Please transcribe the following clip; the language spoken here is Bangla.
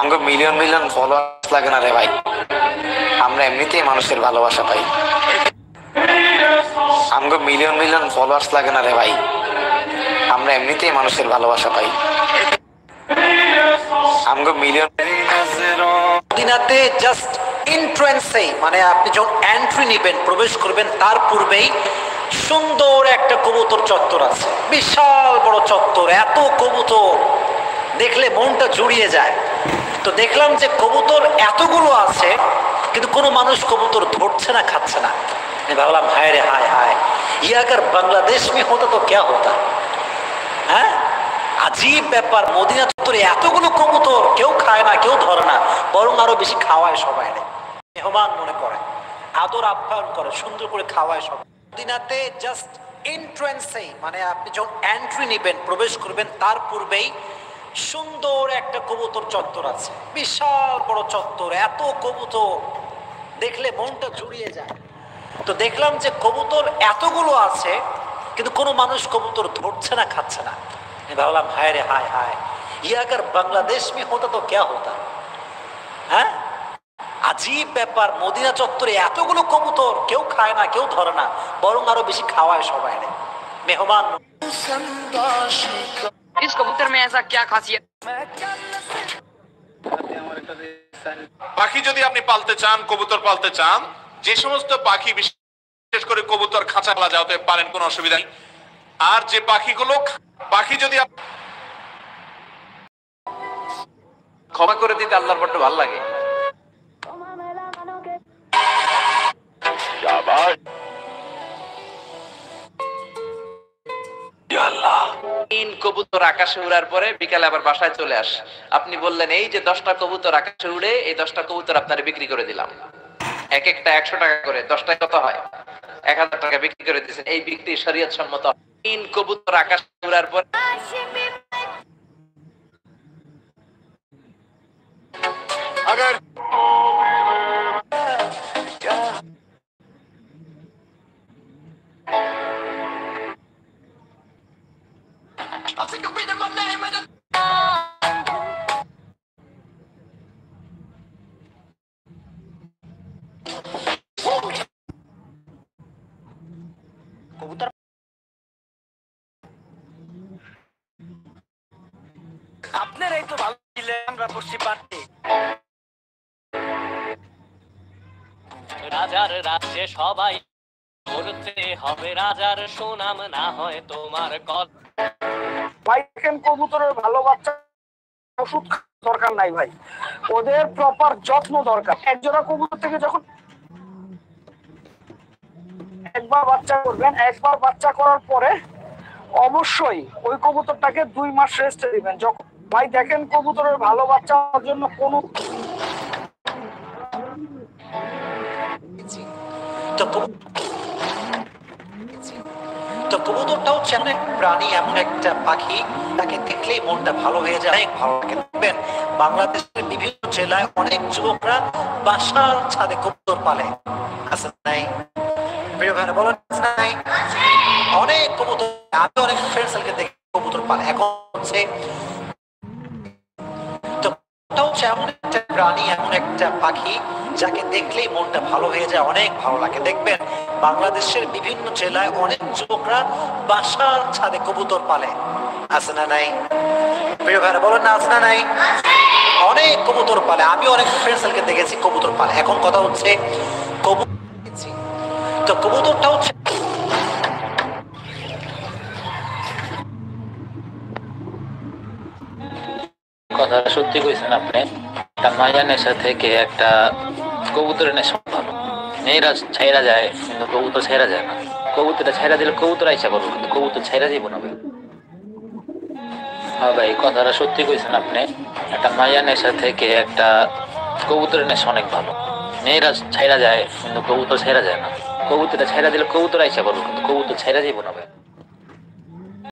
আমগো মিলিয়ন মিলিয়ন ফলোয়ার্স লাগে না রে ভাই, আমরা এমনিতেই মানুষের ভালোবাসা পাই। আমগো মিলিয়ন মিলিয়ন ফলোয়ার্স লাগে না রে ভাই, আমরা এমনিতেই মানুষের ভালোবাসা পাই। আমগো মিলিয়ন মদিনাতে জাস্ট এন্ট্রান্সেই মানে আপনি যখন এন্ট্রি নেবেন, প্রবেশ করবেন, তার পূর্বেই সুন্দর একটা কবুতর চত্বর আছে, বিশাল বড় চত্বর, এত কবুতর দেখলে মনটা জুড়িয়ে যায়। তো দেখলাম যে কবুতর এতগুলো আছে, কিন্তু কোনো মানুষ কবুতর ধরছে না, খাচ্ছে না। আমি ভাবলাম হায় রে হায় হায়, ये अगर बांग्लादेश में होता तो क्या होता। হ্যাঁ, আজীব ব্যাপার। মদিনা চত্বরে এতগুলো কবুতর, কেউ খায় না, কেউ ধরে না, বরং আরো বেশি খাওয়ায় সবাই, মেহমান মনে করে, আদর আপ্যায়ন করে, সুন্দর করে খাওয়ায় সবাই। মদিনাতে জাস্ট এন্ট্রান্সেই মানে আপনি যখন এন্ট্রি নেবেন, প্রবেশ করবেন, তার পূর্বেই সুন্দর একটা কবুতর চত্বর আছে, বিশাল বড় চত্বর, এত কবুতর দেখলে মনটা জুড়িয়ে যায়। তো দেখলাম যে কবুতর এতগুলো আছে, কিন্তু কোনো মানুষ কবুতর ধরছে না, খাচ্ছে না। আমি ভাবলাম হায় রে হায় হায়, ये अगर बांग्लादेश में होता तो क्या होता। হ্যাঁ, আজীব ব্যাপার। মদিনা চত্বরে এতগুলো কবুতর, কেউ খায় না, কেউ ধরে না, বরং আরো বেশি খাওয়ায় সবাই, মেহমান। इस कबूतर में ऐसा क्या खासियत। পাখি যদি আপনি পালতে চান, কবুতর পালতে চান, যে সমস্ত পাখি বিশেষ করে কবুতর খাঁচা পালা যাওয়াতে পারেন, কোনো অসুবিধা নেই। আর যে পাখি যদি ক্ষমা করে দিতে আল্লাহর বড় ভালো লাগে। কবুতর আকাশে উড়ার পরে বিকালে আবার বাসায় চলে আসে। আপনি বললেন এই যে 10টা কবুতর আকাশে উড়ে, এই 10টা কবুতর আপনার বিক্রি করে দিলাম, এক একটা 100 টাকা করে, 10টায় কত হয়, 1000 টাকা বিক্রি করে দিয়েছেন। এই বিক্রি শরীয়ত সম্মত। 3 কবুতর আকাশে উড়ার পর अगर কবুতর আপনারাই তো ভালো ছিলেন, আমরা বসে পারতে। রাজার রাজ্যে সবাই করতে হবে রাজার সুনাম, না হয় তোমার কল। ভাই দেখেন, কবুতরের ভালো বাচ্চা ওষুধ দরকার নাই ভাই, ওদের প্রপার যত্ন দরকার। একজোড়া কবুতর থেকে যখন একবার বাচ্চা করবেন, একবার বাচ্চা করার পরে অবশ্যই ওই কবুতরটাকে 2 মাস রেস্টে দিবেন। যখন ভাই দেখেন, কবুতরের ভালো বাচ্চা হওয়ার জন্য কোনো তো কবুতরটা হচ্ছে এমন এক প্রাণী, এমন একটা পাখি, তাকে দেখলেই মনটা ভালো হয়ে যায়, অনেক ভালো লাগে। দেখবেন বাংলাদেশের বিভিন্ন জেলায় অনেক যুবকরা বাসার ছাদে কবুতর পালে, আছে নাই? প্রিয় ভাইরা বলেন নাই? অনেক কবুতর, আমি অনেক ফ্রেন্ড সার্কেল দেখি কবুতর পালে। এখন হচ্ছে এমন একটা প্রাণী, এমন একটা পাখি, যাকে দেখলেই মনটা ভালো হয়ে যায়, অনেক ভালো লাগে। দেখবেন বাংলাদেশের বিভিন্ন জেলায় অনেক যুবকরা বাসার ছাদে কবুতর পালে, আছে না নাই? প্রিয় ভাইরা বলেন না, আছে না নাই? অনেক কবুতর পালে, আমি অনেক ফ্রেন্ড সার্কেল দেখেছি কবুতর পালে। এখন কথা হচ্ছে তো কবুতরটা হচ্ছে কথা সত্যি কইছেন আপনি। একটা মায়া নেশা থেকে একটা কবুতরের নেশা ভালো। মেয়েরা ছাইরা যায়, কিন্তু কবুতর ছাইরা যায় না। কবুতরটা ছাইরা দিলে কবুতর আইসা করবো, কিন্তু কবুতর ছাইরা যাইব না ভাই। হ্যাঁ ভাই, কথাটা সত্যি কইছেন আপনি। একটা মায়া নেশা থেকে একটা কবুতরের নেশা অনেক ভালো। মেয়েরা ছাইরা যায়, কিন্তু কবুতর ছাইরা যায় না। কবুতরটা ছাইরা দিলে কবুতর আইসা করবো, কিন্তু কবুতর ছাইরা যাইব না ভাই।